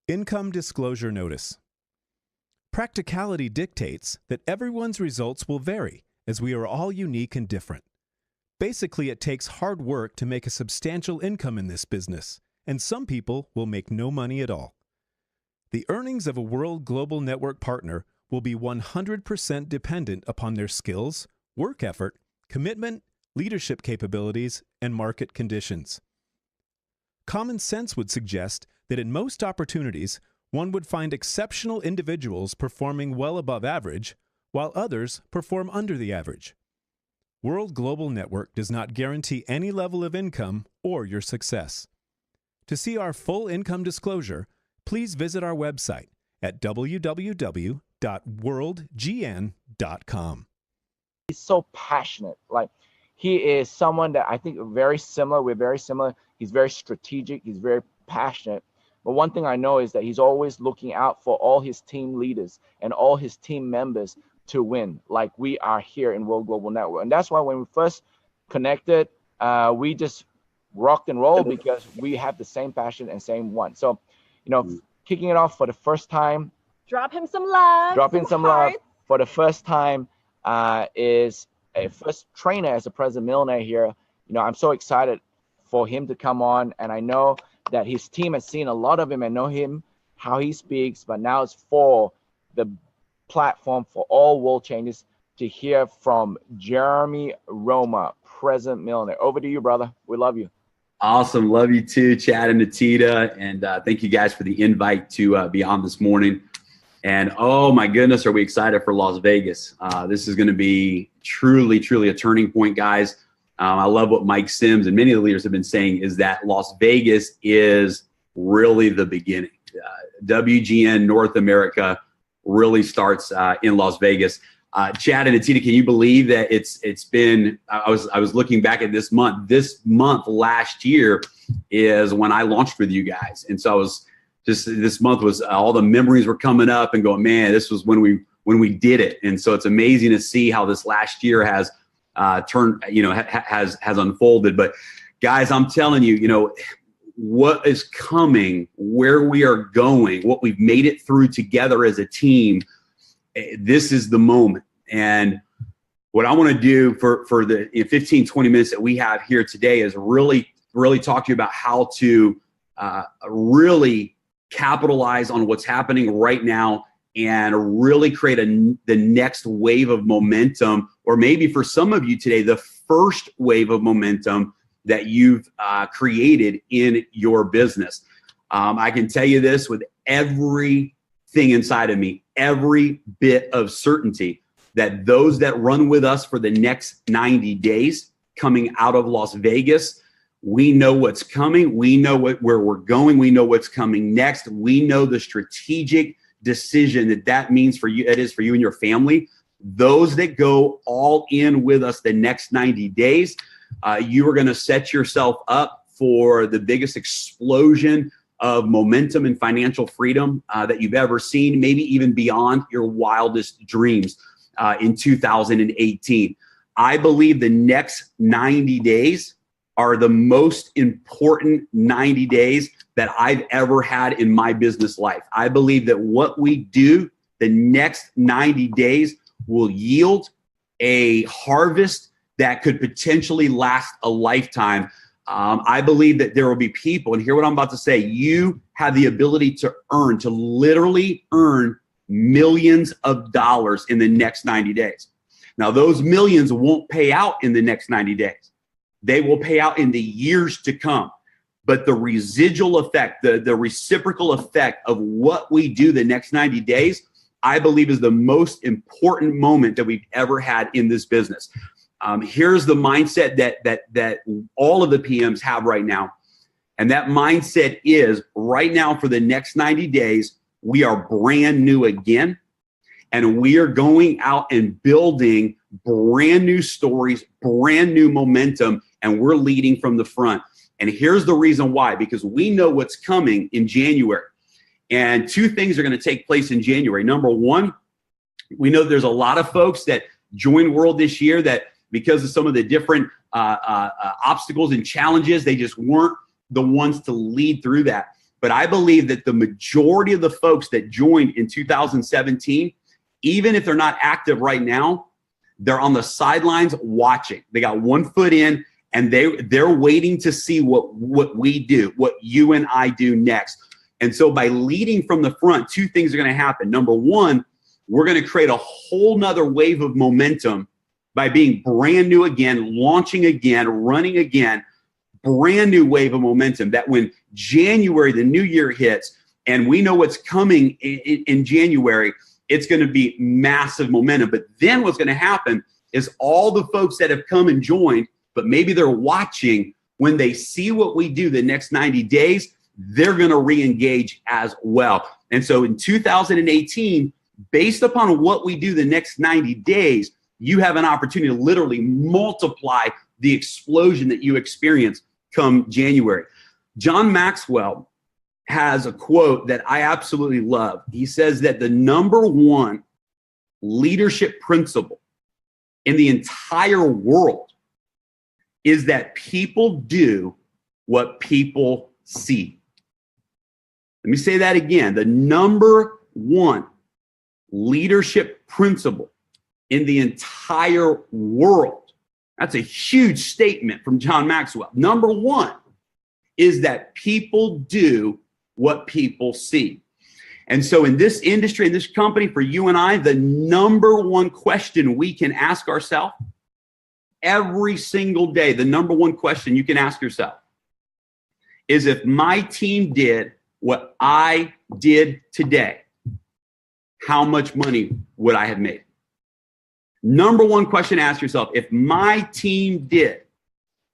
Income Disclosure Notice. Practicality dictates that everyone's results will vary, as we are all unique and different. Basically, it takes hard work to make a substantial income in this business, and some people will make no money at all. The earnings of a World Global Network partner will be 100% dependent upon their skills, work effort, commitment, leadership capabilities, and market conditions. Common sense would suggest that in most opportunities, one would find exceptional individuals performing well above average, while others perform under the average. World Global Network does not guarantee any level of income or your success. To see our full income disclosure, please visit our website at www.worldgn.com. He's so passionate. Like, he is someone that I think very similar. We're very similar. He's very strategic. He's very passionate. But one thing I know is that he's always looking out for all his team leaders and all his team members to win, like we are here in World Global Network. And that's why when we first connected, we just rocked and rolled because we have the same passion and same one. So, kicking it off for the first time. Drop him some love. Drop in some love for the first time is a first trainer as a President Millionaire here. I'm so excited for him to come on, and I know that his team has seen a lot of him and know him, how he speaks, but now it's for the platform for all world changes to hear from Jeremy Roma, President Millionaire. Over to you, brother. We love you. Awesome. Love you too, Chad and Natita. And thank you guys for the invite to be on this morning. And oh my goodness, are we excited for Las Vegas. This is going to be truly, truly a turning point, guys. I love what Mike Sims and many of the leaders have been saying is that Las Vegas is really the beginning. WGN North America really starts in Las Vegas. Chad and Natita, can you believe that it's been, I was looking back at this month. This month last year is when I launched with you guys. And so I was just, this month was all the memories were coming up and going, man, this was when we did it. And so it's amazing to see how this last year has turned, has unfolded. But guys, I'm telling you, what is coming, where we are going, what we've made it through together as a team, this is the moment. And what I want to do for the 15, 20 minutes that we have here today is really talk to you about how to really capitalize on what's happening right now and really create the next wave of momentum, or maybe for some of you today, the first wave of momentum that you've created in your business. I can tell you this with everything inside of me, every bit of certainty, that those that run with us for the next 90 days coming out of Las Vegas, we know what's coming. We know where we're going. We know what's coming next. We know the strategic decision that means for you, it is for you and your family. Those that go all in with us the next 90 days, you are going to set yourself up for the biggest explosion of momentum and financial freedom that you've ever seen, maybe even beyond your wildest dreams in 2018. I believe the next 90 days are the most important 90 days that I've ever had in my business life. I believe that what we do the next 90 days will yield a harvest that could potentially last a lifetime. I believe that there will be people, and hear what I'm about to say, you have the ability to literally earn millions of dollars in the next 90 days. Now, those millions won't pay out in the next 90 days. They will pay out in the years to come. But the residual effect, the reciprocal effect of what we do the next 90 days, I believe is the most important moment that we've ever had in this business. Here's the mindset that all of the PMs have right now. And that mindset is right now for the next 90 days, we are brand new again. And we are going out and building brand new stories, brand new momentum, and we're leading from the front. And here's the reason why, because we know what's coming in January. And two things are going to take place in January. Number one, we know there's a lot of folks that joined World this year that because of some of the different obstacles and challenges, they just weren't the ones to lead through that. But I believe that the majority of the folks that joined in 2017, even if they're not active right now, they're on the sidelines watching. They got one foot in, and they're waiting to see what we do, what you and I do next. And so by leading from the front, two things are going to happen. Number one, we're going to create a whole nother wave of momentum by being brand new again, launching again, running again, brand new wave of momentum that when January, the new year hits, and we know what's coming in January, it's going to be massive momentum. But then what's going to happen is all the folks that have come and joined, but maybe they're watching, when they see what we do the next 90 days, they're going to re-engage as well. And so in 2018, based upon what we do the next 90 days, you have an opportunity to literally multiply the explosion that you experience come January. John Maxwell has a quote that I absolutely love. He says that the number one leadership principle in the entire world is that people do what people see. Let me say that again. The number one leadership principle in the entire world, that's a huge statement from John Maxwell. Number one is that people do what people see. And so in this industry, in this company, for you and I, the number one question we can ask ourselves every single day, the number one question you can ask yourself is, if my team did what I did today, how much money would I have made? Number one question to ask yourself, if my team did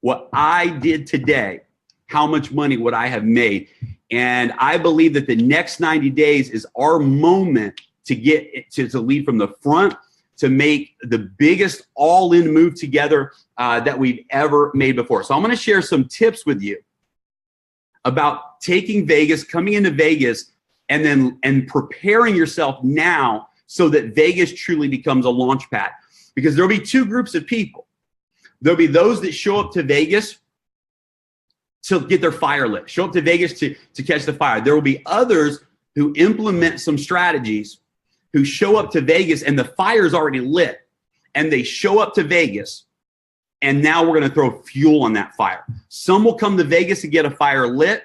what I did today, how much money would I have made? And I believe that the next 90 days is our moment to get to lead from the front, to make the biggest all-in move together that we've ever made before. So I'm going to share some tips with you about taking Vegas, coming into Vegas, and preparing yourself now so that Vegas truly becomes a launch pad. Because there'll be two groups of people. There'll be those that show up to Vegas to get their fire lit, show up to Vegas to catch the fire. There will be others who implement some strategies, who show up to Vegas and the fire's already lit, and they show up to Vegas, and now we're going to throw fuel on that fire. Some will come to Vegas to get a fire lit.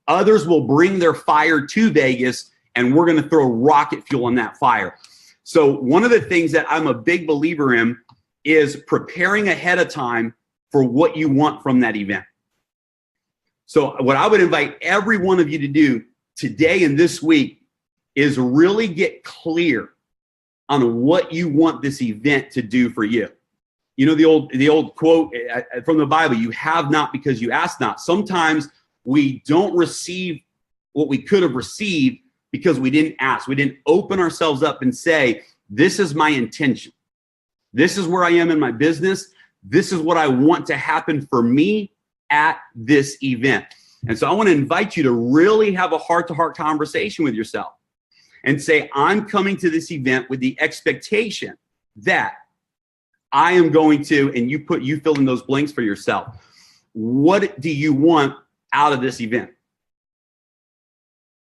Others will bring their fire to Vegas, and we're going to throw rocket fuel on that fire. So one of the things that I'm a big believer in is preparing ahead of time for what you want from that event. So what I would invite every one of you to do today and this week is really get clear on what you want this event to do for you. You know, the old quote from the Bible, you have not because you ask not. Sometimes we don't receive what we could have received because we didn't ask. We didn't open ourselves up and say, this is my intention. This is where I am in my business. This is what I want to happen for me at this event. And so I want to invite you to really have a heart-to-heart conversation with yourself and say, I'm coming to this event with the expectation that I am going to, and you fill in those blanks for yourself. What do you want out of this event?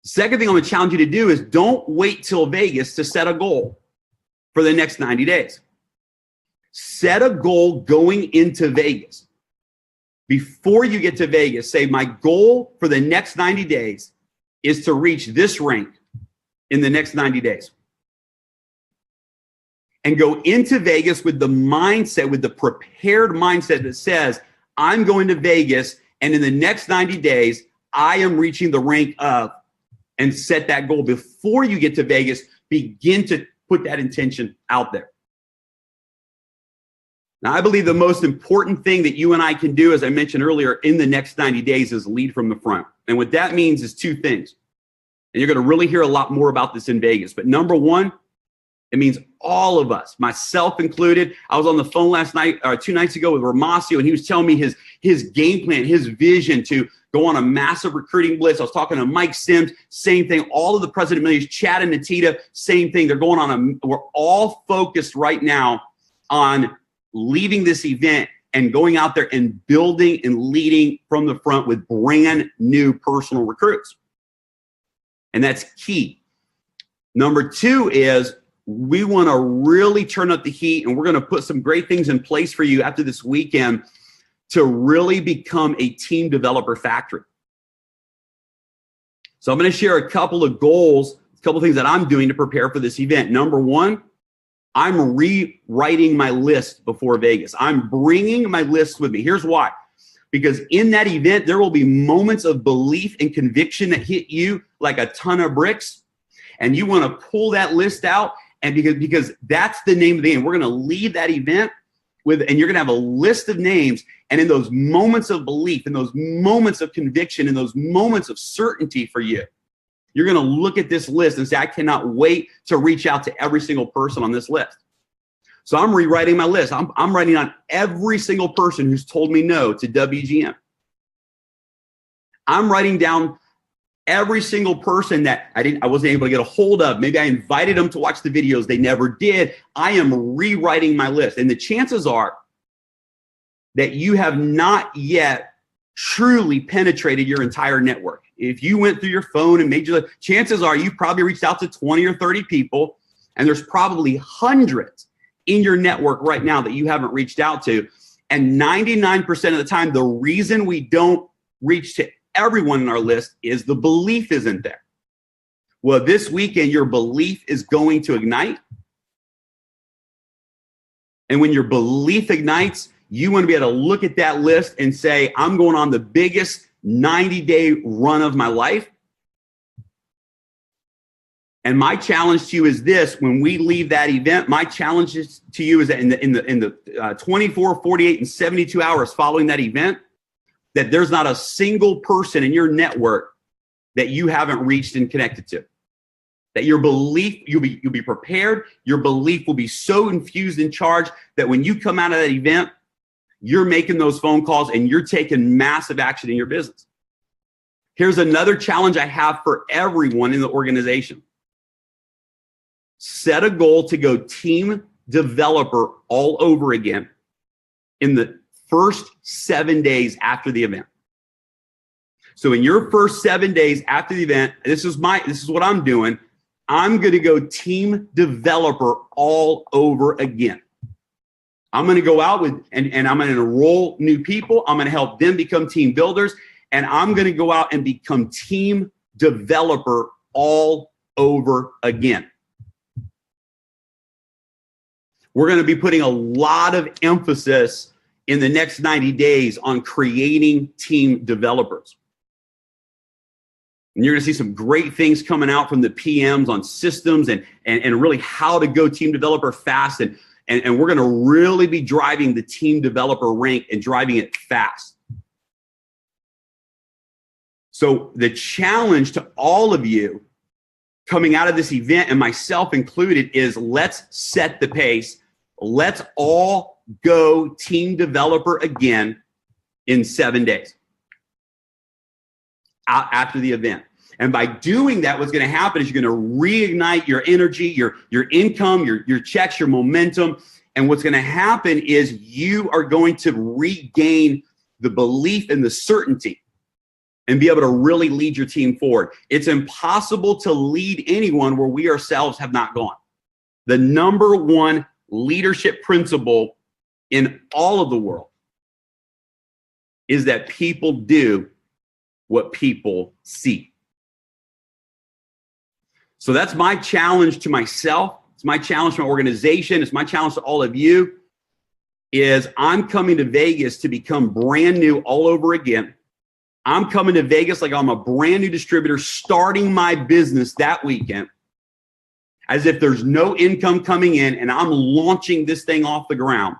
Second thing I'm going to challenge you to do is don't wait till Vegas to set a goal for the next 90 days. Set a goal going into Vegas. Before you get to Vegas, say, my goal for the next 90 days is to reach this rank in the next 90 days. And go into Vegas with the mindset, with the prepared mindset that says, I'm going to Vegas, and in the next 90 days, I am reaching the rank of, and set that goal before you get to Vegas. Begin to put that intention out there. Now, I believe the most important thing that you and I can do, as I mentioned earlier, in the next 90 days is lead from the front. And what that means is two things. And you're going to really hear a lot more about this in Vegas. But number one, it means all of us, myself included. I was on the phone last night, or 2 nights ago, with Romasio, and he was telling me his game plan, his vision to go on a massive recruiting blitz. I was talking to Mike Sims, same thing. All of the President Millions, Chad and Natita, same thing. They're going on we're all focused right now on leaving this event and going out there and building and leading from the front with brand new personal recruits. And that's key. Number two is we want to really turn up the heat, and we're going to put some great things in place for you after this weekend to really become a team developer factory. So I'm going to share a couple of goals, a couple of things that I'm doing to prepare for this event. Number one, I'm rewriting my list before Vegas. I'm bringing my list with me. Here's why. Because in that event, there will be moments of belief and conviction that hit you like a ton of bricks. And you want to pull that list out. And because that's the name of the game. We're going to leave that event with, and you're going to have a list of names. And in those moments of belief, in those moments of conviction, in those moments of certainty for you, you're going to look at this list and say, I cannot wait to reach out to every single person on this list. So I'm rewriting my list. I'm writing on every single person who's told me no to WGM. I'm writing down every single person that I wasn't able to get a hold of. Maybe I invited them to watch the videos. They never did. I am rewriting my list. And the chances are that you have not yet truly penetrated your entire network. If you went through your phone and made your, chances are you've probably reached out to 20 or 30 people, and there's probably hundreds in your network right now that you haven't reached out to. And 99% of the time, the reason we don't reach to everyone in our list is the belief isn't there. Well, this weekend, your belief is going to ignite. And when your belief ignites, you want to be able to look at that list and say, I'm going on the biggest 90-day run of my life. And my challenge to you is this: when we leave that event, my challenge to you is that in the 24, 48, and 72 hours following that event, that there's not a single person in your network that you haven't reached and connected to. That your belief, you'll be prepared. Your belief will be so infused and charged that when you come out of that event, you're making those phone calls and you're taking massive action in your business. Here's another challenge I have for everyone in the organization. Set a goal to go team developer all over again in the first 7 days after the event. So in your first 7 days after the event, this is what I'm doing. I'm going to go team developer all over again. I'm going to go out with, and I'm going to enroll new people. I'm going to help them become team builders. And I'm going to go out and become team developer all over again. We're going to be putting a lot of emphasis in the next 90 days on creating team developers. And you're going to see some great things coming out from the PMs on systems and really how to go team developer fast. And we're going to really be driving the team developer rank and driving it fast. So the challenge to all of you coming out of this event, and myself included, is let's set the pace. Let's all go team developer again in 7 days after the event. And by doing that, what's going to happen is you're going to reignite your energy, your income, your checks, your momentum. And what's going to happen is you are going to regain the belief and the certainty and be able to really lead your team forward. It's impossible to lead anyone where we ourselves have not gone. The number one leadership principle in all of the world is that people do what people see. So that's my challenge to myself. It's my challenge to my organization. It's my challenge to all of you is I'm coming to Vegas to become brand new all over again. I'm coming to Vegas like I'm a brand new distributor starting my business that weekend as if there's no income coming in, and I'm launching this thing off the ground.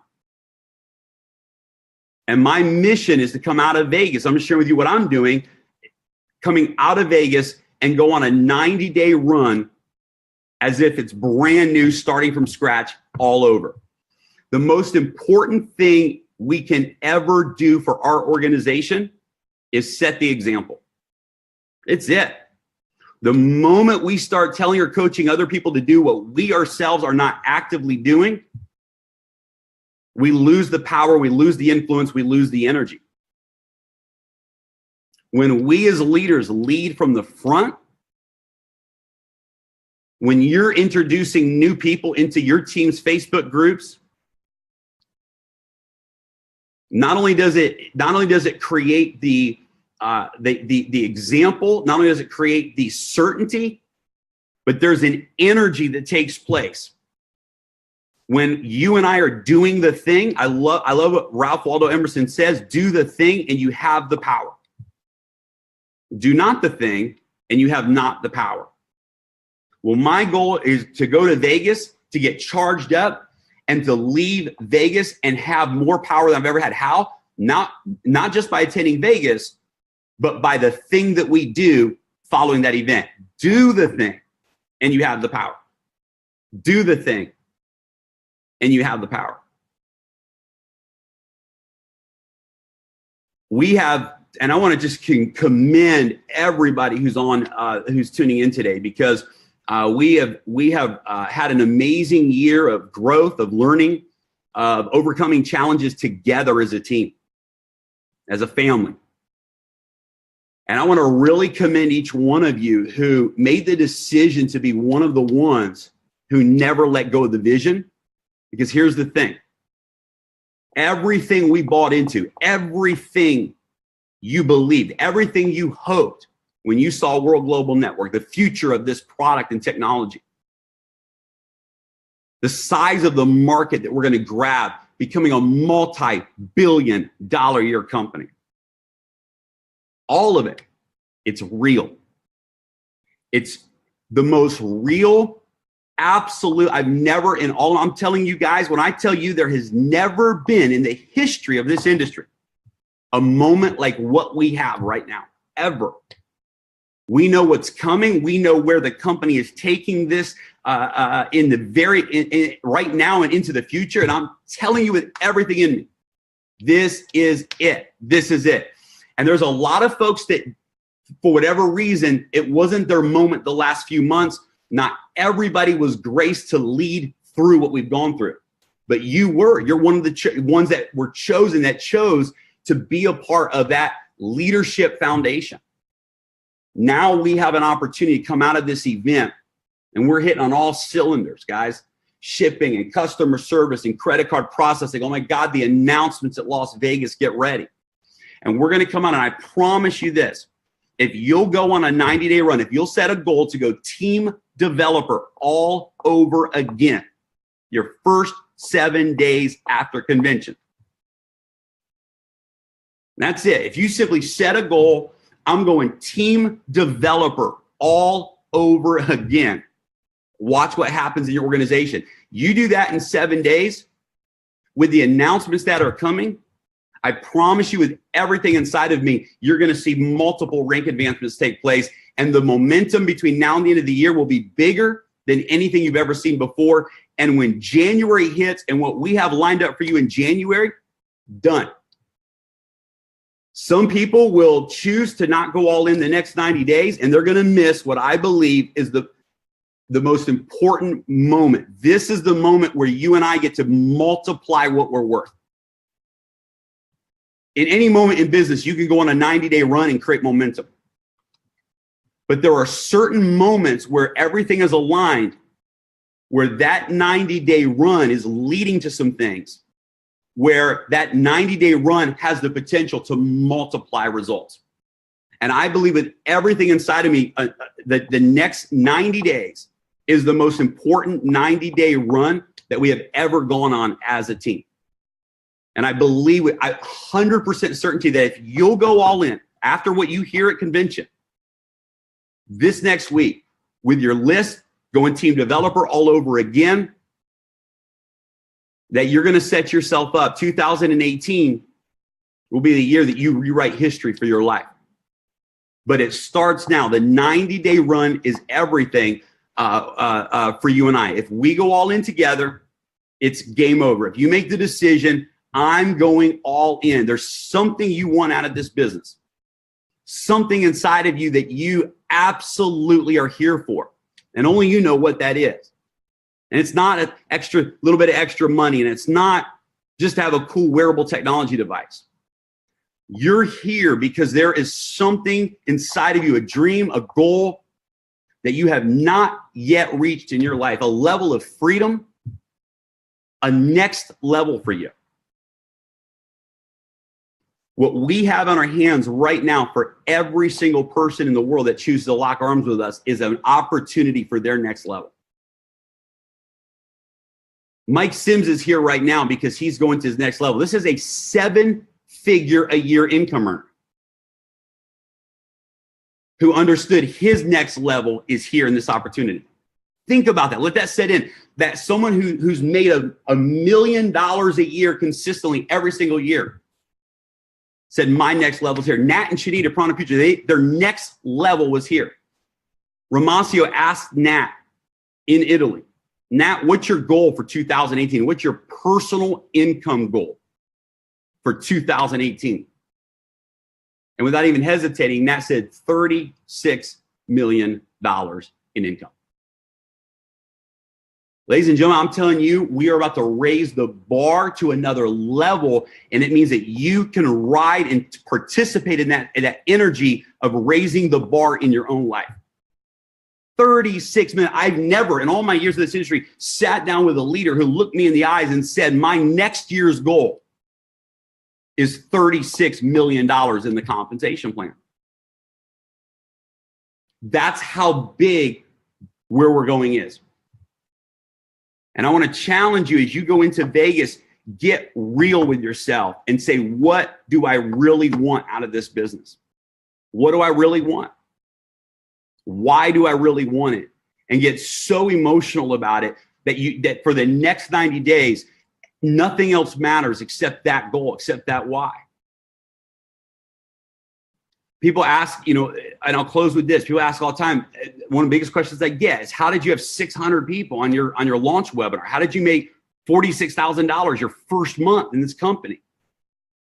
And my mission is to come out of Vegas. I'm going to share with you what I'm doing, coming out of Vegas and go on a 90-day run as if it's brand new, starting from scratch all over. The most important thing we can ever do for our organization is set the example. It's it. The moment we start telling or coaching other people to do what we ourselves are not actively doing, we lose the power, we lose the influence, we lose the energy. When we as leaders lead from the front, when you're introducing new people into your team's Facebook groups, not only does it create the example, not only does it create the certainty, but there's an energy that takes place when you and I are doing the thing. I love what Ralph Waldo Emerson says: do the thing and you have the power. Do not the thing and you have not the power. Well, my goal is to go to Vegas, to get charged up, and to leave Vegas and have more power than I've ever had. How? Not just by attending Vegas, but by the thing that we do following that event. Do the thing and you have the power. Do the thing and you have the power. We have, and I want to just commend everybody who's tuning in today, because we have had an amazing year of growth, of learning, of overcoming challenges together as a team, as a family. And I want to really commend each one of you who made the decision to be one of the ones who never let go of the vision. Because here's the thing: everything we bought into, everything you believed, everything you hoped when you saw World Global Network, the future of this product and technology, the size of the market that we're going to grab, becoming a multi-billion-dollar year company, all of it, it's real. It's the most real, absolute. I'm telling you guys, when I tell you there has never been in the history of this industry a moment like what we have right now, ever. We know what's coming. We know where the company is taking this right now and into the future. And I'm telling you with everything in me, this is it. This is it. And there's a lot of folks that, for whatever reason, it wasn't their moment the last few months. Not everybody was graced to lead through what we've gone through. But you were. You're one of the ones that were chosen, that chose to be a part of that leadership foundation. Now we have an opportunity to come out of this event, and we're hitting on all cylinders, guys. Shipping and customer service and credit card processing. Oh my God, the announcements at Las Vegas, get ready. And we're going to come out, and I promise you this: if you'll go on a 90-day run, if you'll set a goal to go team developer all over again, your first 7 days after convention. That's it. If you simply set a goal, I'm going team developer all over again. Watch what happens in your organization. You do that in 7 days with the announcements that are coming. I promise you, with everything inside of me, you're going to see multiple rank advancements take place. And the momentum between now and the end of the year will be bigger than anything you've ever seen before. And when January hits and what we have lined up for you in January, done. Some people will choose to not go all in the next 90 days, and they're going to miss what I believe is the most important moment. This is the moment where you and I get to multiply what we're worth. In any moment in business, you can go on a 90-day run and create momentum. But there are certain moments where everything is aligned, where that 90-day run is leading to some things, where that 90-day run has the potential to multiply results. And I believe with everything inside of me, that the next 90 days is the most important 90-day run that we have ever gone on as a team. And I believe with 100% certainty that if you'll go all in after what you hear at convention this next week with your list, going team developer all over again, that you're going to set yourself up. 2018 will be the year that you rewrite history for your life. But it starts now. The 90-day run is everything for you and I. If we go all in together, it's game over. If you make the decision, I'm going all in. There's something you want out of this business. Something inside of you that you absolutely are here for. And only you know what that is. And it's not an extra, little bit of extra money. And it's not just to have a cool wearable technology device. You're here because there is something inside of you, a dream, a goal that you have not yet reached in your life, a level of freedom, a next level for you. What we have on our hands right now for every single person in the world that chooses to lock arms with us is an opportunity for their next level. Mike Sims is here right now because he's going to his next level. This is a 7-figure-a-year income earner who understood his next level is here in this opportunity. Think about that. Let that set in. That someone who's made $1 million a year consistently every single year said, my next level is here. Nat and Shanita Pranaputra, their next level was here. Romasio asked Nat in Italy, Nat, what's your goal for 2018? What's your personal income goal for 2018? And without even hesitating, Nat said $36 million in income. Ladies and gentlemen, I'm telling you, we are about to raise the bar to another level, and it means that you can ride and participate in that energy of raising the bar in your own life. 36 minutes. I've never, in all my years in this industry, sat down with a leader who looked me in the eyes and said, my next year's goal is $36 million in the compensation plan. That's how big where we're going is. And I want to challenge you as you go into Vegas, get real with yourself and say, what do I really want out of this business? What do I really want? Why do I really want it? And get so emotional about it that for the next 90 days, nothing else matters except that goal, except that why. People ask, and I'll close with this. People ask all the time, one of the biggest questions I get is, how did you have 600 people on your launch webinar? How did you make $46,000 your first month in this company?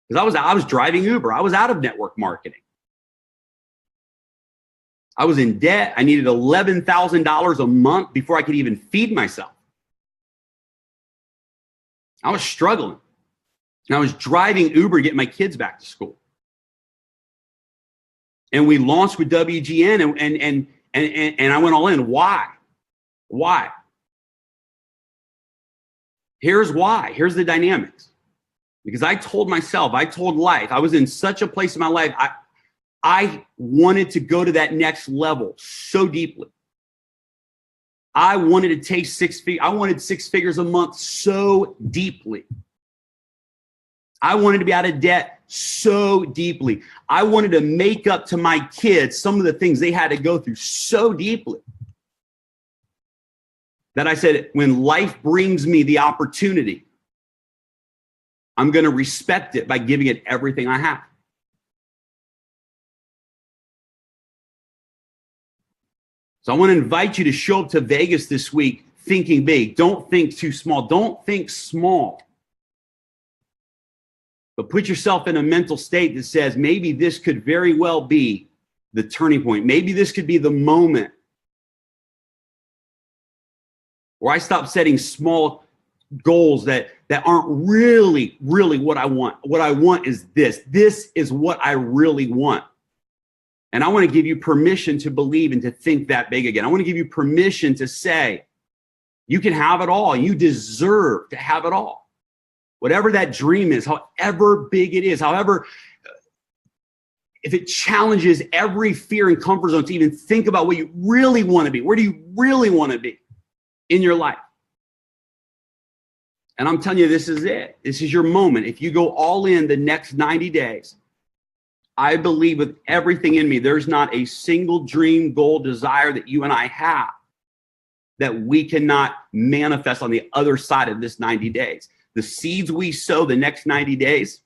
Because I was driving Uber. I was out of network marketing. I was in debt. I needed $11,000 a month before I could even feed myself. I was struggling. And I was driving Uber to get my kids back to school. And we launched with WGN and I went all in. Why? Why? Here's why. Here's the dynamics. Because I told myself, I told life, I was in such a place in my life, I wanted to go to that next level so deeply. I wanted to take 6 figures. I wanted 6 figures a month so deeply. I wanted to be out of debt so deeply. I wanted to make up to my kids some of the things they had to go through so deeply that I said, when life brings me the opportunity, I'm going to respect it by giving it everything I have. So I want to invite you to show up to Vegas this week thinking big. Don't think too small. Don't think small. But put yourself in a mental state that says, maybe this could very well be the turning point. Maybe this could be the moment where I stop setting small goals that aren't really what I want. What I want is this. This is what I really want. And I want to give you permission to believe and to think that big again. I want to give you permission to say, you can have it all. You deserve to have it all. Whatever that dream is, however big it is, however, if it challenges every fear and comfort zone to even think about what you really want to be, where do you really want to be in your life? And I'm telling you, this is it. This is your moment. If you go all in the next 90 days, I believe with everything in me, there's not a single dream, goal, desire that you and I have that we cannot manifest on the other side of this 90 days. The seeds we sow the next 90 days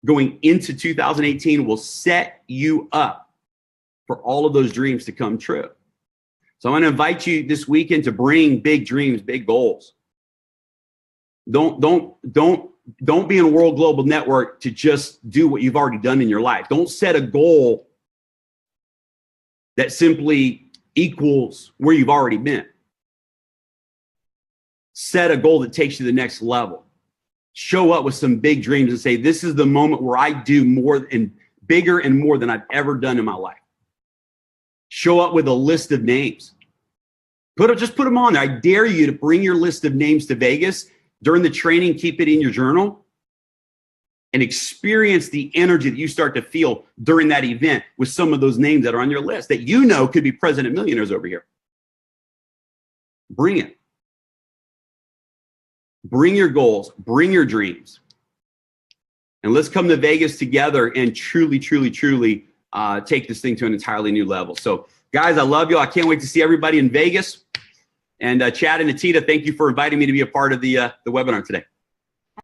going into 2018 will set you up for all of those dreams to come true. So I'm going to invite you this weekend to bring big dreams, big goals. Don't be in World Global Network to just do what you've already done in your life. Don't set a goal that simply equals where you've already been. Set a goal that takes you to the next level. Show up with some big dreams and say, this is the moment where I do more and bigger and more than I've ever done in my life. Show up with a list of names. Just put them on there. I dare you to bring your list of names to Vegas during the training. Keep it in your journal and experience the energy that you start to feel during that event with some of those names that are on your list that you know could be president millionaires over here. Bring it. Bring your goals. Bring your dreams. And let's come to Vegas together and truly, truly, truly take this thing to an entirely new level. So, guys, I love you. I can't wait to see everybody in Vegas. And Chad and Atita, thank you for inviting me to be a part of the webinar today.